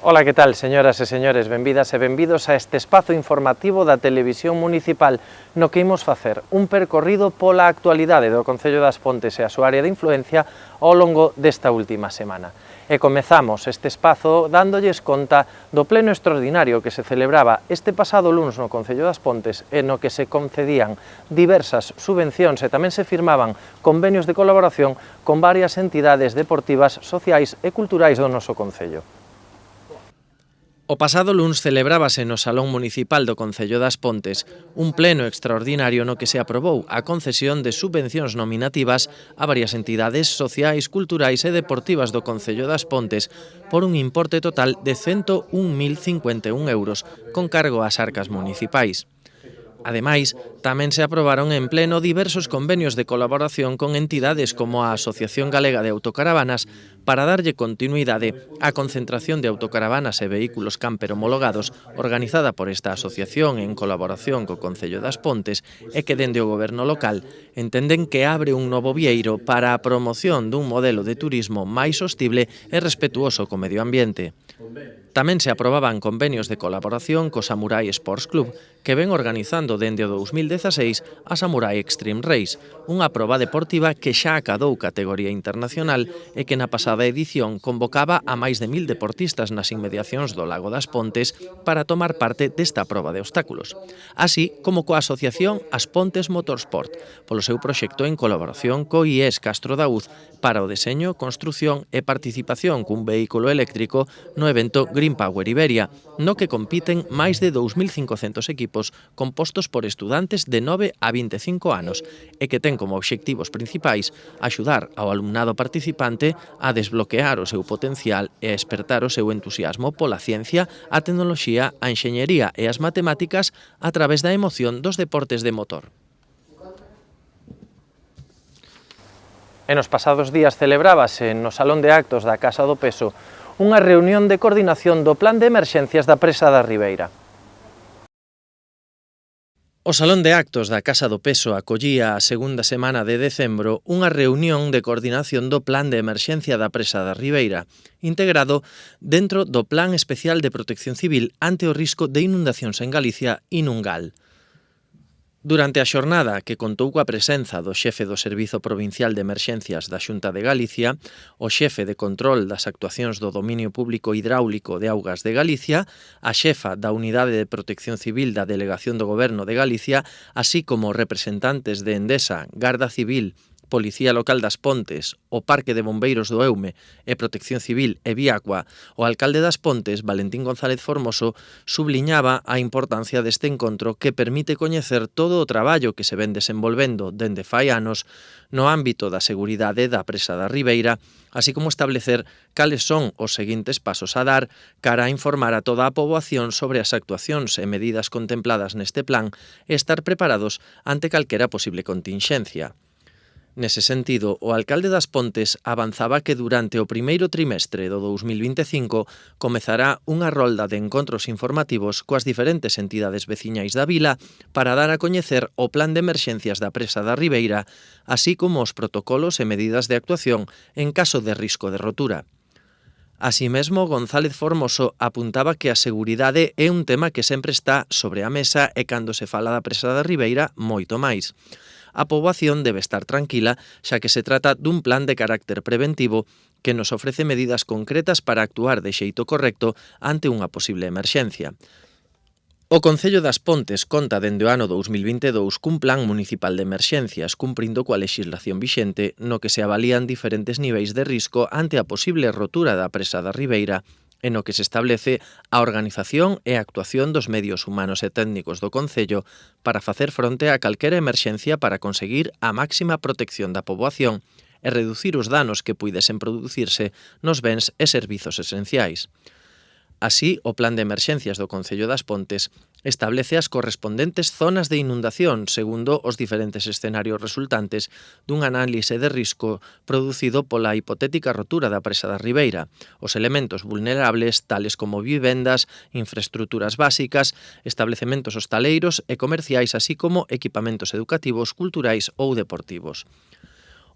Ola, que tal, señoras e señores? Benvidas e benvidos a este espazo informativo da Televisión Municipal no que imos facer un percorrido pola actualidade do Concello das Pontes e a súa área de influencia ao longo desta última semana. E comezamos este espazo dándolles conta do pleno extraordinario que se celebraba este pasado luns no Concello das Pontes e no que se concedían diversas subvencións e tamén se firmaban convenios de colaboración con varias entidades deportivas, sociais e culturais do noso Concello. O pasado luns celebrábase no Salón Municipal do Concello das Pontes un pleno extraordinario no que se aprobou a concesión de subvencións nominativas a varias entidades sociais, culturais e deportivas do Concello das Pontes por un importe total de 101.051 euros con cargo ás arcas municipais. Ademais, tamén se aprobaron en pleno diversos convenios de colaboración con entidades como a Asociación Galega de Autocaravanas para darlle continuidade á concentración de autocaravanas e vehículos camper homologados organizada por esta asociación en colaboración co Concello das Pontes e que dende o goberno local entenden que abre un novo vieiro para a promoción dun modelo de turismo máis sostible e respetuoso co medio ambiente. Tamén se aprobaban convenios de colaboración co Samurai Sports Club, que ven organizando dende o 2016 a Samurai Extreme Race, unha proba deportiva que xa acadou categoría internacional e que na pasada edición convocaba a máis de 1.000 deportistas nas inmediacións do Lago das Pontes para tomar parte desta proba de obstáculos, así como coa asociación As Pontes Motorsport, polo seu proxecto en colaboración co IES Castro Daúz para o deseño, construción e participación cun vehículo eléctrico no evento Green Power Iberia, no que compiten máis de 2.500 equipos compostos por estudantes de 9 a 25 anos e que ten como obxectivos principais axudar ao alumnado participante a desbloquear o seu potencial e a espertar o seu entusiasmo pola ciencia, a tecnoloxía, a enxeñería e as matemáticas a través da emoción dos deportes de motor. E nos pasados días celebrábase no Salón de Actos da Casa do Peso unha reunión de coordinación do Plan de Emerxencias da Presa da Ribeira. O Salón de Actos da Casa do Peso acollía a segunda semana de decembro unha reunión de coordinación do Plan de Emerxencia da Presa da Ribeira, integrado dentro do Plan Especial de Protección Civil ante o risco de inundacións en Galicia, INUNGAL. Durante a xornada, que contou coa presenza do xefe do Servizo Provincial de Emerxencias da Xunta de Galicia, o xefe de control das actuacións do Dominio Público Hidráulico de Augas de Galicia, a xefa da Unidade de Protección Civil da Delegación do Goberno de Galicia, así como representantes de Endesa, Garda Civil, Policía Local das Pontes, o Parque de Bombeiros do Eume e Protección Civil e Viacua, o alcalde das Pontes, Valentín González Formoso, subliñaba a importancia deste encontro que permite coñecer todo o traballo que se ven desenvolvendo dende fai anos no ámbito da seguridade da Presa da Ribeira, así como establecer cales son os seguintes pasos a dar cara a informar a toda a poboación sobre as actuacións e medidas contempladas neste plan e estar preparados ante calquera posible continxencia. Nese sentido, o alcalde das Pontes avanzaba que durante o primeiro trimestre do 2025 comezará unha rolda de encontros informativos coas diferentes entidades veciñais da vila para dar a coñecer o plan de emerxencias da Presa da Ribeira, así como os protocolos e medidas de actuación en caso de risco de rotura. Así mesmo, González Formoso apuntaba que a seguridade é un tema que sempre está sobre a mesa e cando se fala da Presa da Ribeira, moito máis. A poboación debe estar tranquila, xa que se trata dun plan de carácter preventivo que nos ofrece medidas concretas para actuar de xeito correcto ante unha posible emerxencia. O Concello das Pontes conta dende o ano 2022 cun plan municipal de emerxencias, cumprindo coa lexislación vixente no que se avalían diferentes niveis de risco ante a posible rotura da Presa da Ribeira, e no que se establece a organización e a actuación dos medios humanos e técnicos do Concello para facer fronte a calquera emerxencia para conseguir a máxima protección da poboación e reducir os danos que puidesen producirse nos bens e servizos esenciais. Así, o Plan de Emerxencias do Concello das Pontes establece as correspondentes zonas de inundación segundo os diferentes escenarios resultantes dun análise de risco producido pola hipotética rotura da Presa da Ribeira, os elementos vulnerables tales como vivendas, infraestruturas básicas, establecementos hostaleiros e comerciais, así como equipamentos educativos, culturais ou deportivos.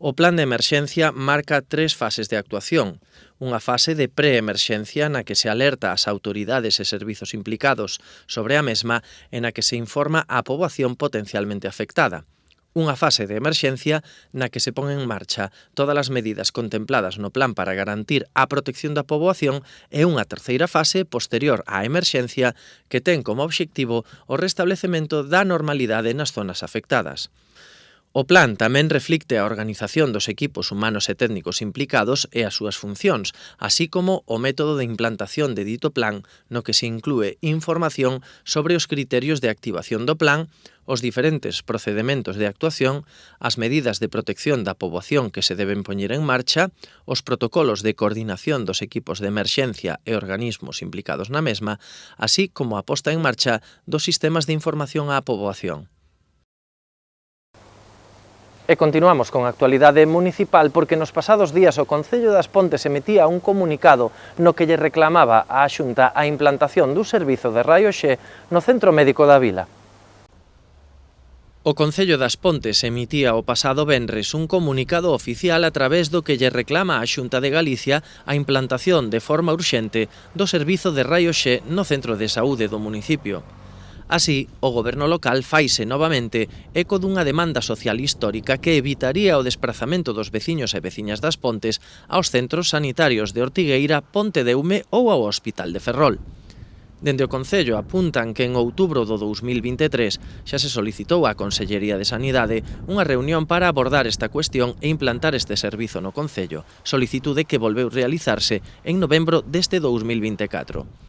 O plan de emerxencia marca 3 fases de actuación. Unha fase de pre-emerxencia na que se alerta ás autoridades e servizos implicados sobre a mesma e na que se informa á poboación potencialmente afectada. Unha fase de emerxencia na que se pon en marcha todas as medidas contempladas no plan para garantir a protección da poboación e unha terceira fase posterior á emerxencia que ten como obxectivo o restablecemento da normalidade nas zonas afectadas. O plan tamén reflicte a organización dos equipos humanos e técnicos implicados e as súas funcións, así como o método de implantación de dito plan, no que se inclúe información sobre os criterios de activación do plan, os diferentes procedementos de actuación, as medidas de protección da poboación que se deben poñer en marcha, os protocolos de coordinación dos equipos de emerxencia e organismos implicados na mesma, así como a posta en marcha dos sistemas de información á poboación. E continuamos con a actualidade municipal porque nos pasados días o Concello das Pontes emitía un comunicado no que lle reclamaba á Xunta a implantación dun servizo de raio X no Centro Médico da Vila. O Concello das Pontes emitía o pasado venres un comunicado oficial a través do que lle reclama á Xunta de Galicia a implantación de forma urxente do servizo de raio X no centro de saúde do municipio. Así, o goberno local faise novamente eco dunha demanda social histórica que evitaría o desprazamento dos veciños e veciñas das Pontes aos centros sanitarios de Ortigueira, Pontedeume ou ao Hospital de Ferrol. Dende o Concello apuntan que en outubro do 2023 xa se solicitou á Consellería de Sanidade unha reunión para abordar esta cuestión e implantar este servizo no Concello, solicitude que volveu realizarse en novembro deste 2024.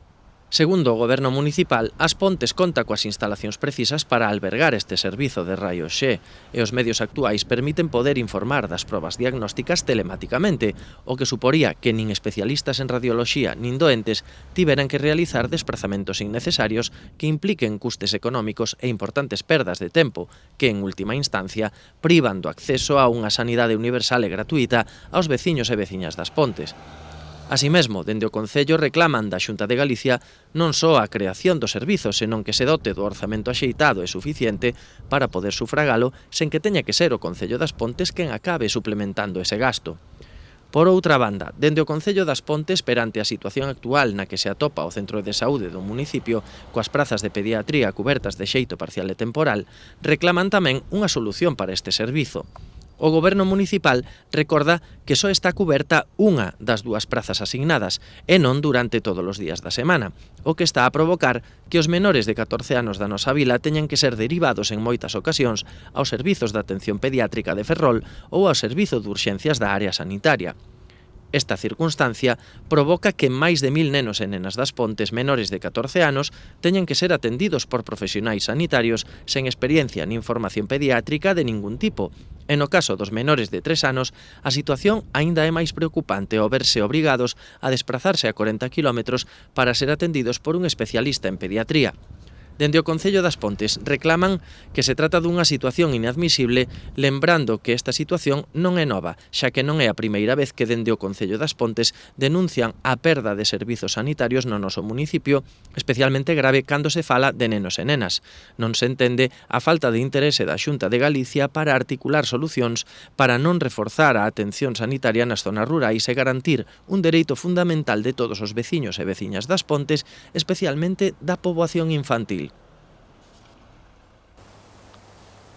Segundo o Goberno Municipal, As Pontes conta coas instalacións precisas para albergar este servizo de raio X e os medios actuais permiten poder informar das probas diagnósticas telematicamente, o que suporía que nin especialistas en radioloxía nin doentes tiveran que realizar desprazamentos innecesarios que impliquen custes económicos e importantes perdas de tempo que, en última instancia, privan do acceso a unha sanidade universal e gratuita aos veciños e veciñas das Pontes. Así mesmo, dende o Concello reclaman da Xunta de Galicia non só a creación do servizo, senón que se dote do orzamento axeitado e suficiente para poder sufragalo sen que teña que ser o Concello das Pontes quen acabe suplementando ese gasto. Por outra banda, dende o Concello das Pontes, perante a situación actual na que se atopa o centro de saúde do municipio, coas prazas de pediatría cubertas de xeito parcial e temporal, reclaman tamén unha solución para este servizo. O Goberno Municipal recorda que só está cuberta unha das 2 prazas asignadas e non durante todos os días da semana, o que está a provocar que os menores de 14 anos da nosa vila teñan que ser derivados en moitas ocasións aos servizos de atención pediátrica de Ferrol ou ao servizo de urxencias da área sanitaria. Esta circunstancia provoca que máis de 1000 nenos e nenas das Pontes menores de 14 anos teñan que ser atendidos por profesionais sanitarios sen experiencia nin formación pediátrica de ningún tipo. E no caso dos menores de 3 anos, a situación aínda é máis preocupante ao verse obrigados a desplazarse a 40 km para ser atendidos por un especialista en pediatría. Dende o Concello das Pontes reclaman que se trata dunha situación inadmisible, lembrando que esta situación non é nova, xa que non é a primeira vez que dende o Concello das Pontes denuncian a perda de servizos sanitarios no noso municipio, especialmente grave cando se fala de nenos e nenas. Non se entende a falta de interese da Xunta de Galicia para articular solucións para non reforzar a atención sanitaria nas zonas rurais e garantir un dereito fundamental de todos os veciños e veciñas das Pontes, especialmente da poboación infantil.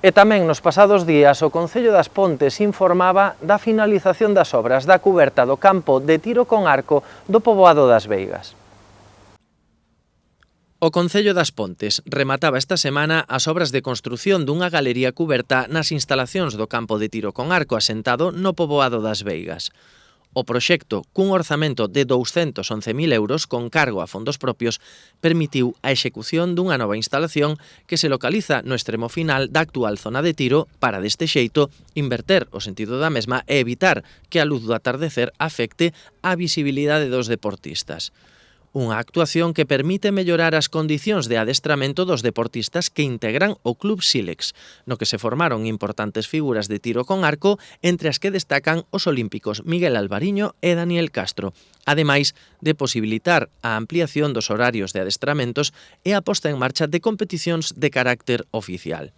E tamén nos pasados días o Concello das Pontes informaba da finalización das obras da cuberta do campo de tiro con arco do poboado das Veigas. O Concello das Pontes remataba esta semana as obras de construción dunha galería cuberta nas instalacións do campo de tiro con arco asentado no poboado das Veigas. O proxecto, cun orzamento de 211.000 euros con cargo a fondos propios, permitiu a execución dunha nova instalación que se localiza no extremo final da actual zona de tiro para, deste xeito, inverter o sentido da mesma e evitar que a luz do atardecer afecte a visibilidade dos deportistas. Unha actuación que permite mellorar as condicións de adestramento dos deportistas que integran o Club Sílex, no que se formaron importantes figuras de tiro con arco, entre as que destacan os olímpicos Miguel Alvariño e Daniel Castro, ademais de posibilitar a ampliación dos horarios de adestramentos e a posta en marcha de competicións de carácter oficial.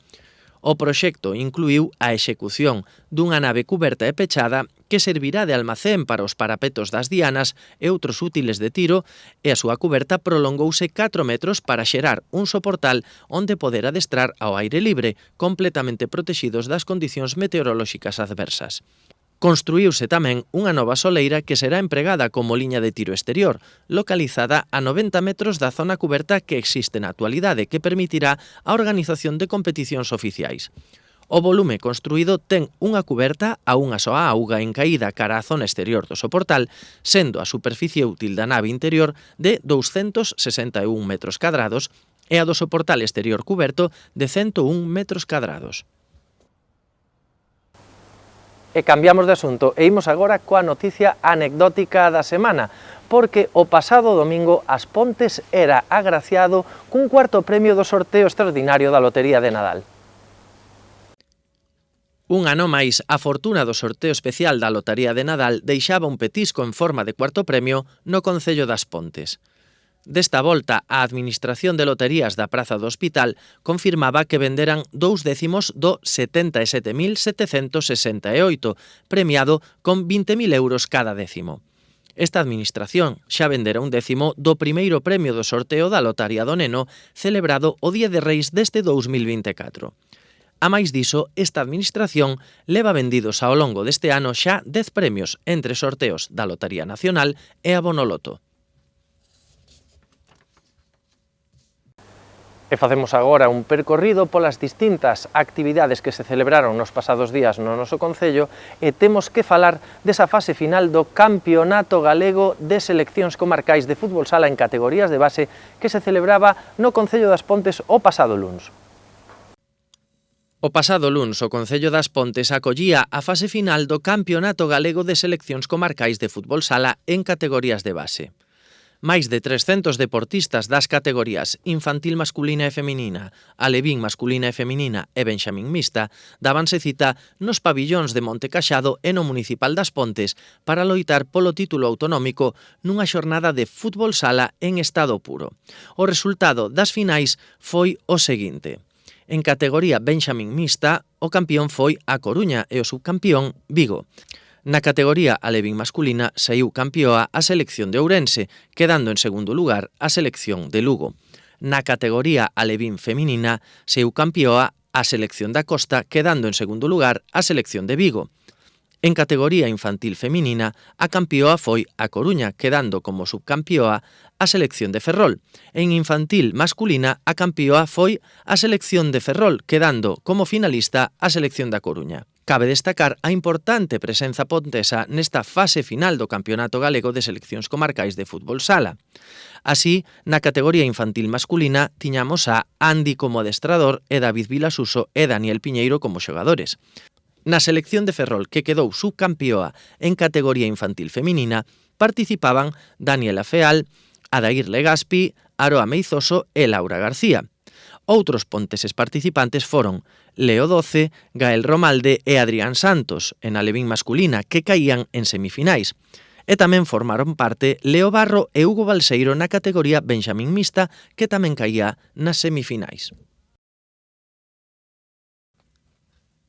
O proxecto incluiu a execución dunha nave cuberta e pechada que servirá de almacén para os parapetos das dianas e outros útiles de tiro, e a súa cuberta prolongouse 4 metros para xerar un soportal onde poder adestrar ao aire libre, completamente protexidos das condicións meteorolóxicas adversas. Construíuse tamén unha nova soleira que será empregada como liña de tiro exterior, localizada a 90 metros da zona cuberta que existe na actualidade, que permitirá a organización de competicións oficiais. O volume construído ten unha cuberta a unha soa auga en caída cara á zona exterior do soportal, sendo a superficie útil da nave interior de 261 metros cadrados e a do soportal exterior cuberto de 101 metros cadrados. E cambiamos de asunto e imos agora coa noticia anecdótica da semana, porque o pasado domingo As Pontes era agraciado cun cuarto premio do sorteo extraordinario da Lotería de Nadal. Un ano máis, a fortuna do sorteo especial da Lotería de Nadal deixaba un petisco en forma de cuarto premio no concello das Pontes. Desta volta, a Administración de Loterías da Praza do Hospital confirmaba que venderan 2 décimos do 77.768, premiado con 20.000 euros cada décimo. Esta administración xa vendera un décimo do primeiro premio do sorteo da Lotaría do Neno, celebrado o Día de Reis deste 2024. A máis diso, esta administración leva vendidos ao longo deste ano xa 10 premios entre sorteos da Lotaría Nacional e a Bonoloto. E facemos agora un percorrido polas distintas actividades que se celebraron nos pasados días no noso concello e temos que falar desa fase final do Campeonato Galego de Seleccións Comarcais de Fútbol Sala en categorías de base que se celebraba no concello das Pontes o pasado luns. O pasado luns, o Concello das Pontes acollía a fase final do Campeonato Galego de Seleccións Comarcais de Fútbol Sala en categorías de base. Máis de 300 deportistas das categorías infantil masculina e feminina, alevín masculina e feminina e benxamín mixta dábanse cita nos pabillóns de Monte Caxado e no Municipal das Pontes para loitar polo título autonómico nunha xornada de fútbol sala en estado puro. O resultado das finais foi o seguinte. En categoría benxamín mixta, o campión foi a Coruña e o subcampión Vigo. Na categoría alevín masculina saíu campioa a selección de Ourense, quedando en segundo lugar a selección de Lugo. Na categoría alevín feminina saíu campioa a selección da Costa, quedando en segundo lugar a selección de Vigo. En categoría infantil feminina, a campioa foi a Coruña, quedando como subcampioa a selección de Ferrol. En infantil masculina, a campioa foi a selección de Ferrol, quedando como finalista a selección da Coruña. Cabe destacar a importante presenza pontesa nesta fase final do Campeonato Galego de Seleccións Comarcais de Fútbol Sala. Así, na categoría infantil masculina, tiñamos a Andy como adestrador e David Vilasuso e Daniel Piñeiro como xogadores. Na selección de Ferrol, que quedou subcampioa en categoría infantil feminina, participaban Daniela Feal, Adair Legaspi, Aroa Meizoso e Laura García. Outros ponteses participantes foron Leo Doce, Gael Romalde e Adrián Santos, en alevín masculina, que caían en semifinais. E tamén formaron parte Leo Barro e Hugo Balseiro na categoría benxamín mixta, que tamén caía nas semifinais.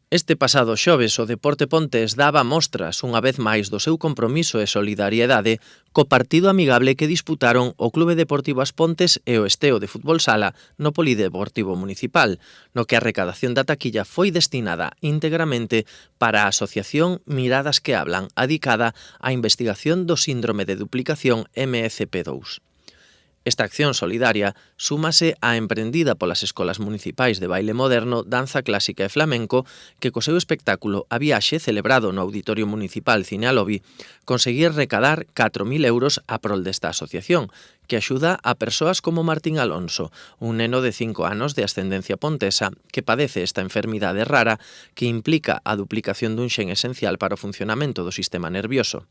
Este pasado xoves o Deporte Pontés daba mostras unha vez máis do seu compromiso e solidariedade co partido amigable que disputaron o Clube Deportivo As Pontes e o Esteo de Fútbol Sala no Polideportivo Municipal, no que a recadación da taquilla foi destinada íntegramente para a asociación Miradas que Hablan, adicada á investigación do síndrome de duplicación MCP2. Esta acción solidaria súmase á emprendida polas escolas municipais de baile moderno, danza clásica e flamenco que co seu espectáculo A Viaxe, celebrado no Auditorio Municipal Cinealobi, conseguir recadar 4.000 euros a prol desta asociación, que axuda a persoas como Martín Alonso, un neno de 5 anos de ascendencia pontesa que padece esta enfermidade rara que implica a duplicación dun xen esencial para o funcionamento do sistema nervioso.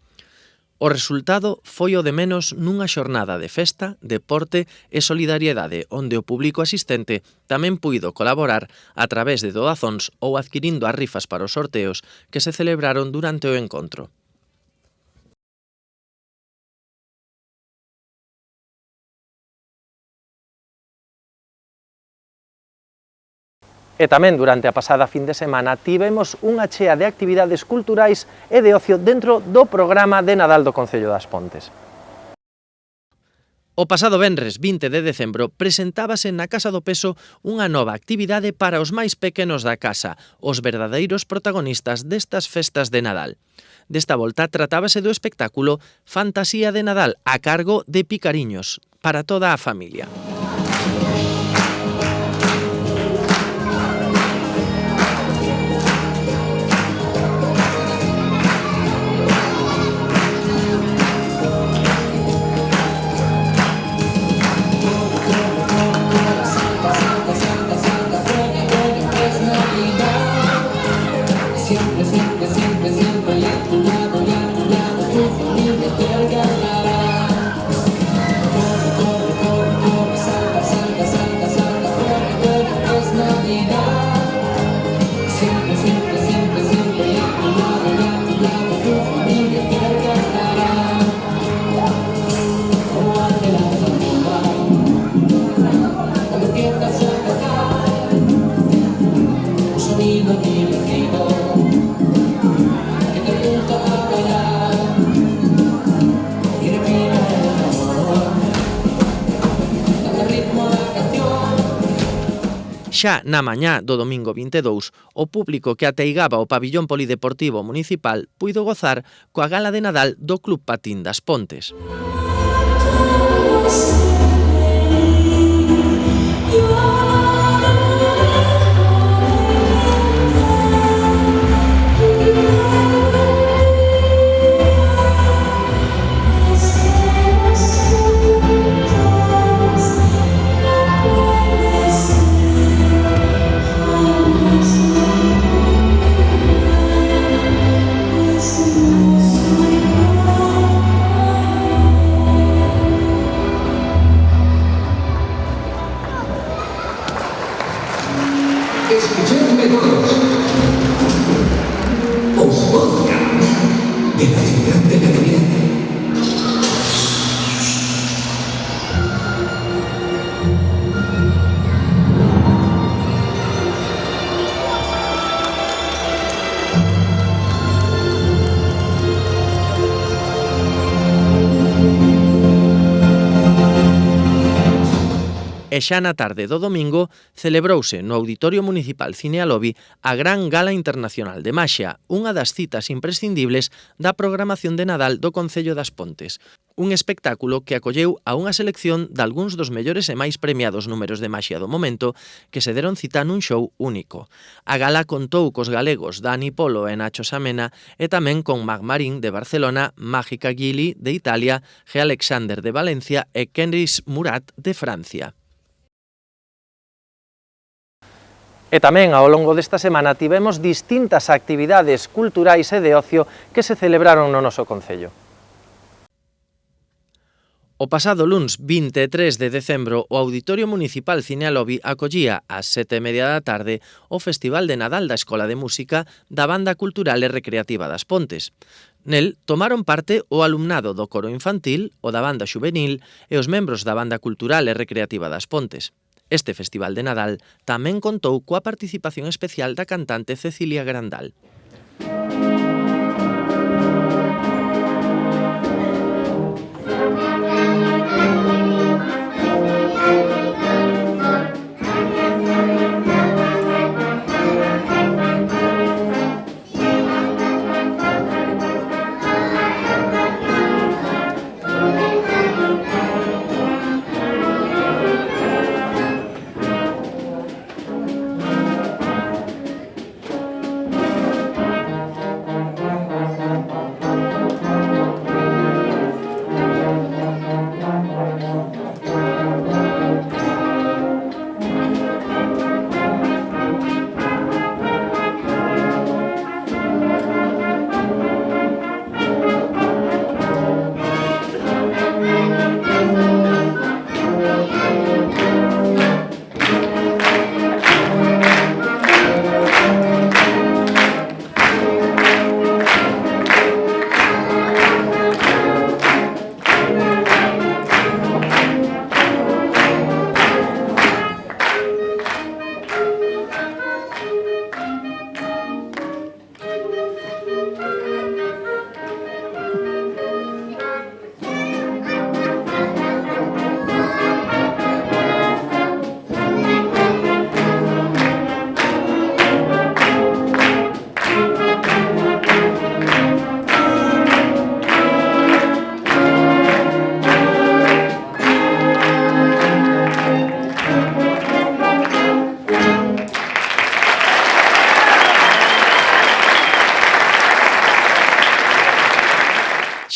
O resultado foi o de menos nunha xornada de festa, deporte e solidariedade onde o público asistente tamén puido colaborar a través de doazóns ou adquirindo as rifas para os sorteos que se celebraron durante o encontro. E tamén durante a pasada fin de semana tivemos unha chea de actividades culturais e de ocio dentro do programa de Nadal do Concello das Pontes. O pasado venres 20 de decembro presentábase na Casa do Peso unha nova actividade para os máis pequenos da casa, os verdadeiros protagonistas destas festas de Nadal. Desta volta tratábase do espectáculo Fantasía de Nadal a cargo de Picariños, para toda a familia. Xa na mañá do domingo 22, o público que ateigaba o pabillón polideportivo municipal puido gozar coa gala de Nadal do Club Patín das Pontes. Escuchadme todos. Os podcast de la ciudad de Navidad. E xa na tarde do domingo celebrouse no Auditorio Municipal Cinealobi a Gran Gala Internacional de Maxia, unha das citas imprescindibles da programación de Nadal do Concello das Pontes. Un espectáculo que acolleu a unha selección de algúns dos mellores e máis premiados números de maxia do momento que se deron cita nun show único. A gala contou cos galegos Dani Polo e Nacho Samena e tamén con Mag Marín de Barcelona, Mágica Gili de Italia, G. Alexander de Valencia e Kenris Murat de Francia. E tamén ao longo desta semana tivemos distintas actividades culturais e de ocio que se celebraron no noso concello. O pasado luns 23 de decembro o Auditorio Municipal Cinealobi acollía ás 7:30 da tarde o Festival de Nadal da Escola de Música da Banda Cultural e Recreativa das Pontes. Nel tomaron parte o alumnado do coro infantil, o da banda xuvenil e os membros da Banda Cultural e Recreativa das Pontes. Este Festival de Nadal tamén contou coa participación especial da cantante Cecilia Grandal.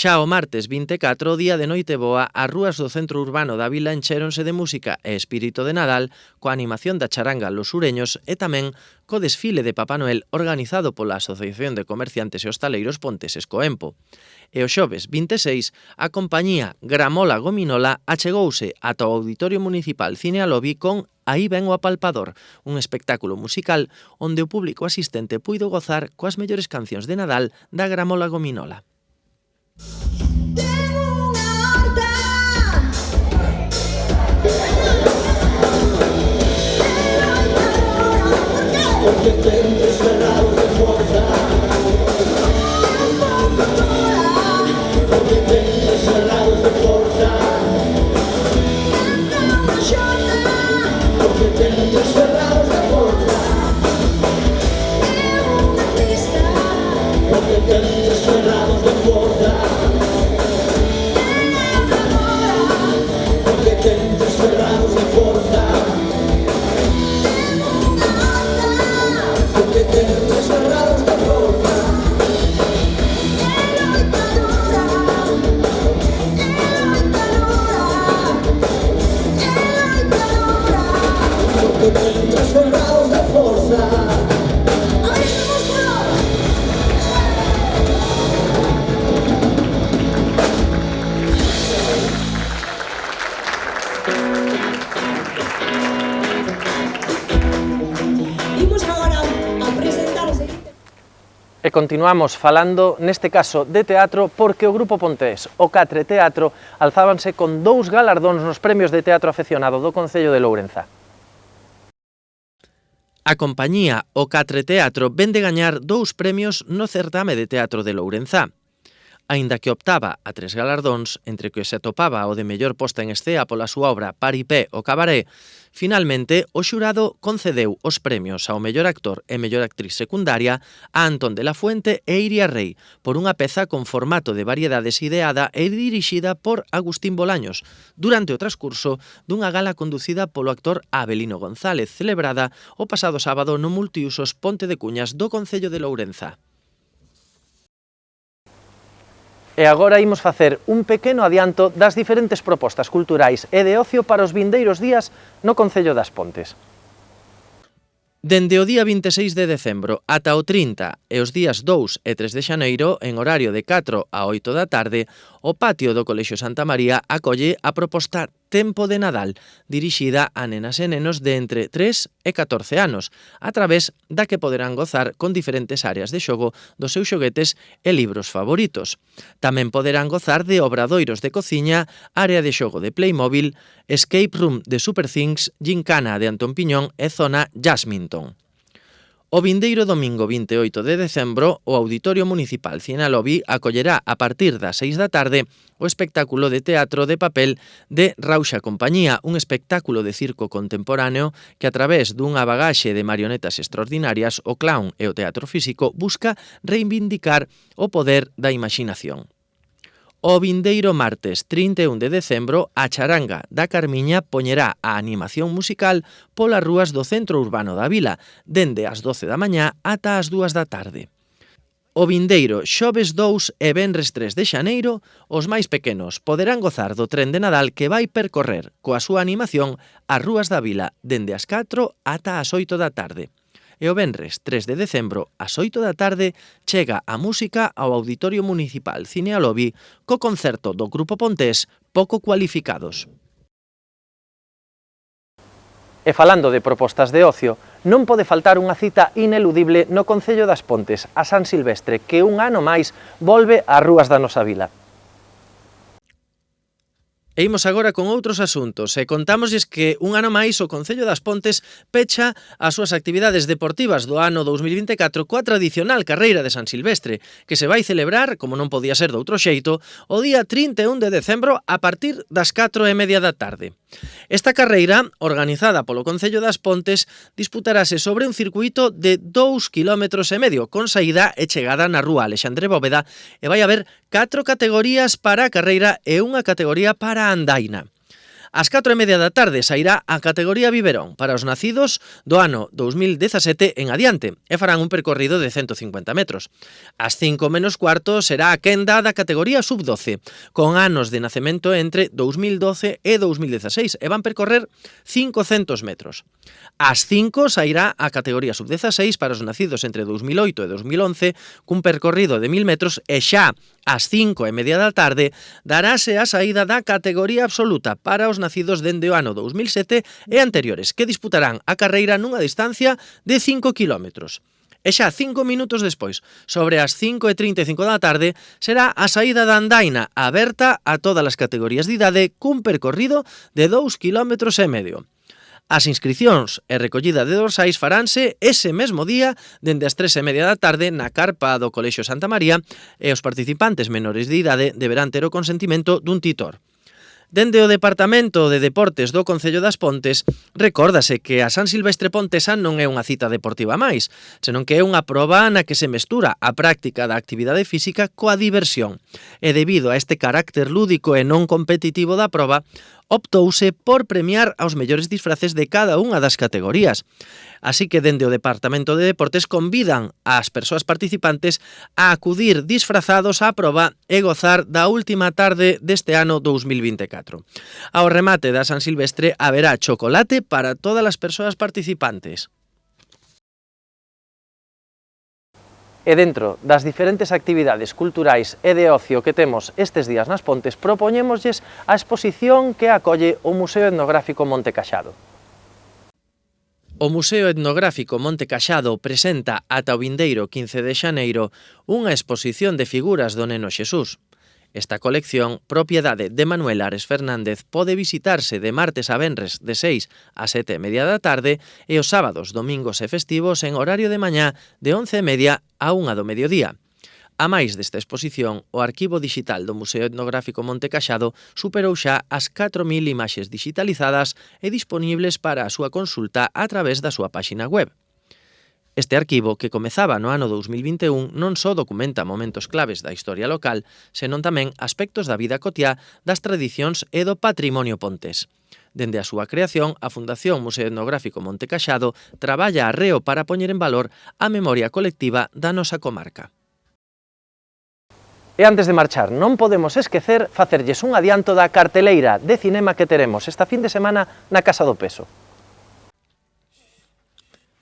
Xa o martes 24, o día de noite boa, as rúas do centro urbano da vila enchéronse de música e espírito de Nadal coa animación da charanga Los Sureños e tamén co desfile de Papá Noel organizado pola Asociación de Comerciantes e Hostaleiros Ponteses Coempo. E o xoves 26, a compañía Gramola Gominola achegouse ata o Auditorio Municipal Cine Alobi con Aí ven o apalpador, un espectáculo musical onde o público asistente puido gozar coas mellores cancións de Nadal da Gramola Gominola. Porque tentes cerrados de fuerza, porque tentes cerrados de fuerza, porque tentes cerrados de fuerza, porque tentes cerrados de fuerza, porque tentes cerrados de fuerza. Porque tentes cerrados de forza. Porque tentes cerrados de forza. Imos agora a presentar o seguinte. E continuamos falando, neste caso, de teatro, porque o Grupo Pontés, o Catre Teatro, alzábanse con 2 galardóns nos premios de teatro afeccionado do Concello de Lourenza. A compañía O Catre Teatro ven de gañar 2 premios no certame de teatro de Lourenza. Aínda que optaba a 3 galardóns, entre que se atopaba o de mellor posta en escea pola súa obra Paripé o Cabaré, finalmente o xurado concedeu os premios ao mellor actor e mellor actriz secundaria a Antón de la Fuente e Iria Rey por unha peza con formato de variedades ideada e dirixida por Agustín Bolaños durante o transcurso dunha gala conducida polo actor Abelino González celebrada o pasado sábado no multiusos Ponte de Cuñas do Concello de Lourenza. E agora imos facer un pequeno adianto das diferentes propostas culturais e de ocio para os vindeiros días no Concello das Pontes. Dende o día 26 de decembro ata o 30 e os días 2 e 3 de xaneiro, en horario de 4 a 8 da tarde, o patio do Colexio Santa María acolle a proposta Tempo de Nadal, dirixida a nenas e nenos de entre 3 e 14 anos, a través da que poderán gozar con diferentes áreas de xogo dos seus xoguetes e libros favoritos. Tamén poderán gozar de obradoiros de cociña, área de xogo de Playmobil, escape room de Super Things, gincana de Antón Piñón e zona Jasminton. O vindeiro domingo 28 de decembro, o Auditorio Municipal Cine Alobi acollerá a partir das 6 da tarde o espectáculo de teatro de papel de Rauxa Compañía, un espectáculo de circo contemporáneo que a través dunha bagaxe de marionetas extraordinarias, o clown e o teatro físico busca reivindicar o poder da imaxinación. O vindeiro martes 31 de decembro, a charanga da Carmiña poñerá a animación musical polas rúas do centro urbano da vila, dende as 12 da mañá ata as 2 da tarde. O vindeiro xoves 2 e venres 3 de xaneiro, os máis pequenos poderán gozar do tren de Nadal que vai percorrer coa súa animación as rúas da vila dende as 4 ata as 8 da tarde. E o venres 3 de decembro, ás 8 da tarde, chega a música ao Auditorio Municipal Cine Alobi co concerto do Grupo Pontés Pouco Cualificados. E falando de propostas de ocio, non pode faltar unha cita ineludible no Concello das Pontes, a San Silvestre, que un ano máis volve ás rúas da nosa vila. E imos agora con outros asuntos e contámoslles que un ano máis o Concello das Pontes pecha as súas actividades deportivas do ano 2024 coa tradicional carreira de San Silvestre, que se vai celebrar, como non podía ser doutro xeito, o día 31 de decembro a partir das 4:30 da tarde. Esta carreira, organizada polo Concello das Pontes, disputarase sobre un circuito de 2,5 km con saída e chegada na rúa Alexandre Bóveda e vai haber 4 categorías para a carreira e unha categoría para a andaina. Ás 4:30 da tarde sairá a categoría biberón para os nacidos do ano 2017 en adiante e farán un percorrido de 150 metros. Ás 5:15 será a quenda da categoría sub-12, con anos de nacemento entre 2012 e 2016 e van percorrer 500 metros. Ás 5 sairá a categoría sub-16 para os nacidos entre 2008 e 2011 cun percorrido de 1000 metros e xa ás 5:30 da tarde darase a saída da categoría absoluta para os nacidos dende o ano 2007 e anteriores, que disputarán a carreira nunha distancia de 5 km. E xa 5 minutos despois, sobre as 5:35 da tarde, será a saída da andaina aberta a todas as categorías de idade cun percorrido de 2,5 km. As inscricións e recollida de dorsais faránse ese mesmo día dende as 3:30 da tarde na carpa do Colexio Santa María e os participantes menores de idade deberán ter o consentimento dun titor. Dende o Departamento de Deportes do Concello das Pontes, recórdase que a San Silvestre Pontesa non é unha cita deportiva máis, senón que é unha proba na que se mestura a práctica da actividade física coa diversión. E debido a este carácter lúdico e non competitivo da proba, optouse por premiar aos mellores disfraces de cada unha das categorías. Así que dende o Departamento de Deportes convidan ás persoas participantes a acudir disfrazados á proba e gozar da última tarde deste ano 2024. Ao remate da San Silvestre haberá chocolate para todas as persoas participantes. E dentro das diferentes actividades culturais e de ocio que temos estes días nas Pontes, propoñémoslles a exposición que acolle o Museo Etnográfico Monte Caxado. O Museo Etnográfico Monte Caxado presenta ata o vindeiro 15 de xaneiro unha exposición de figuras do Neno Xesús. Esta colección, propiedade de Manuel Ares Fernández, pode visitarse de martes a venres de 6 a 7:30 da tarde e os sábados, domingos e festivos en horario de mañá de 11:30 a 1 do mediodía. A máis desta exposición, o arquivo digital do Museo Etnográfico Monte Caxado superou xa as 4.000 imaxes digitalizadas e disponibles para a súa consulta a través da súa páxina web. Este arquivo, que comezaba no ano 2021, non só documenta momentos claves da historia local, senón tamén aspectos da vida cotiá, das tradicións e do patrimonio pontés. Dende a súa creación, a Fundación Museo Etnográfico Monte Caxado traballa arreo para poñer en valor a memoria colectiva da nosa comarca. E antes de marchar, non podemos esquecer facerlles un adianto da carteleira de cinema que teremos esta fin de semana na Casa do Peso.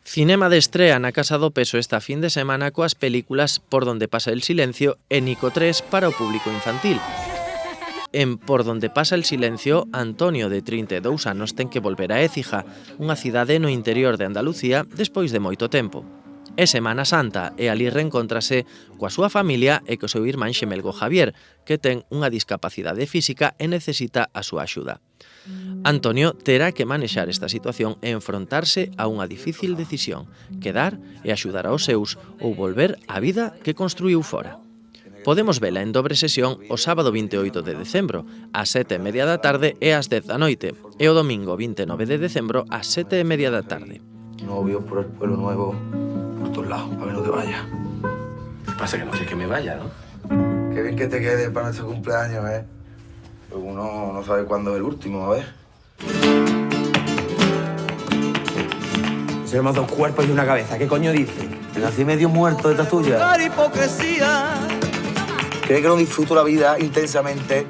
Cinema de estrea na Casa do Peso esta fin de semana coas películas Por donde pasa el silencio e Nico 3 para o público infantil. En Por donde pasa el silencio, Antonio, de 32 anos, ten que volver a Écija, unha cidade no interior de Andalucía, despois de moito tempo. É Semana Santa e ali reencóntrase coa súa familia e co seu irmán xemelgo Javier, que ten unha discapacidade física e necesita a súa axuda. Antonio terá que manexar esta situación e enfrontarse a unha difícil decisión, quedar e axudar aos seus ou volver á vida que construíu fora. Podemos vela en dobre sesión o sábado 28 de decembro, ás 7:30 da tarde e ás 10 da noite, e o domingo 29 de decembro ás 7:30 da tarde. Novio por el pueblo nuevo, por todos lados, para que no te vayas. ¿Qué pasa? Que no quieres que me vaya, ¿no? Qué bien que te quedes para nuestro cumpleaños, ¿eh? Pues uno no sabe cuándo es el último, a ver. Somos dos cuerpos y una cabeza. ¿Qué coño dice? ¿Me nací medio muerto de esta tuya? ¡La hipocresía! ¿Crees que no disfruto la vida intensamente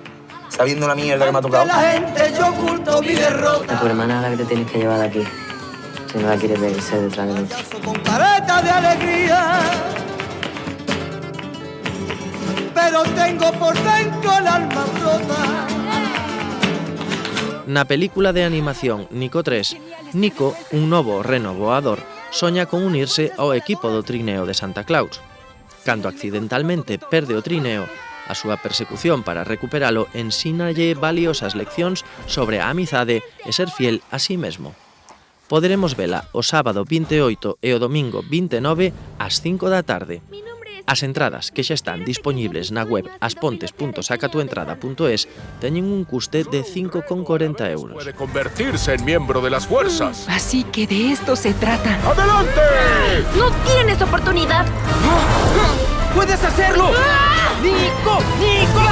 sabiendo la mierda que me ha tocado? La gente, yo oculto mi derrota. A tu hermana es la que te tienes que llevar de aquí. Si no la quieres ver, irse detrás de nosotros. Con careta de alegría. Pero tengo por dentro el alma rota. Na película de animación Nico 3, Nico, un novo reno voador, soña con unirse ao equipo do trineo de Santa Claus. Cando accidentalmente perde o trineo, a súa persecución para recuperalo ensínalle valiosas leccións sobre a amizade e ser fiel a sí mesmo. Poderemos vela o sábado 28 e o domingo 29 ás 5 da tarde. As entradas, que xa están dispoñibles na web aspontes.sacatuentrada.es, teñen un custe de 5,40 euros. Puede convertirse en miembro de las fuerzas. Así que de esto se trata. ¡Adelante! ¡No tienes oportunidad! ¡Puedes hacerlo! ¡Nico! ¡Nico!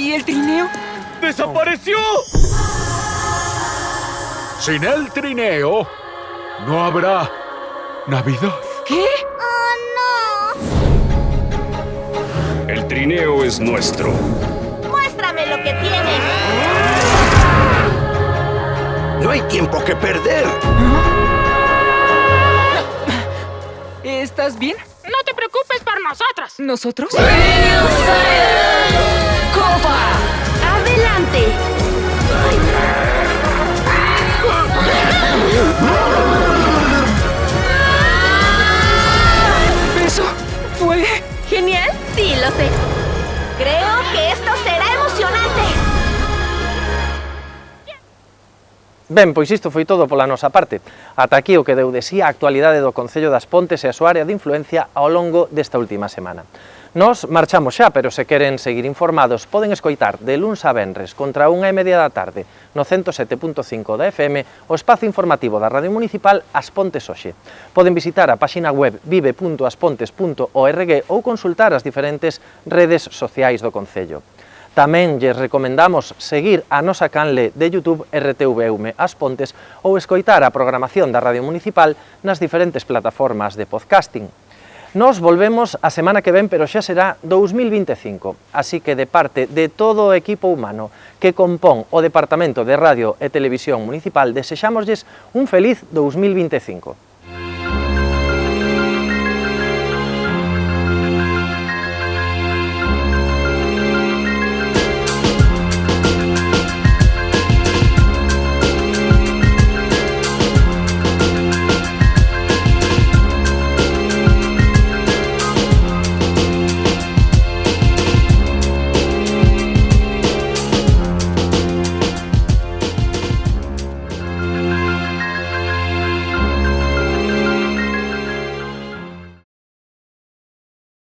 ¿Y el trineo? ¡Desapareció! Sin el trineo, no habrá Navidad. ¿Qué? El trineo es nuestro. Muéstrame lo que tienes. No hay tiempo que perder. ¿Estás bien? No te preocupes por nosotros. ¿Nosotros? ¡Copa! Adelante. ¿Eso fue? ¿Genial? Sí, lo sé. Creo que esto será emocionante. Ben, pois isto foi todo pola nosa parte. Ata aquí o que deu de sí a actualidade do Concello das Pontes e a súa área de influencia ao longo desta última semana. Nos marchamos xa, pero se queren seguir informados poden escoitar de luns a venres contra 1:30 da tarde no 107.5 da FM o espazo informativo da Radio Municipal As Pontes Hoxe. Poden visitar a páxina web vive.aspontes.org ou consultar as diferentes redes sociais do Concello. Tamén lles recomendamos seguir a nosa canle de YouTube RTV As Pontes ou escoitar a programación da Radio Municipal nas diferentes plataformas de podcasting. Nos volvemos a semana que ven, pero xa será 2025, así que de parte de todo o equipo humano que compón o Departamento de Radio e Televisión Municipal desexámoslles un feliz 2025.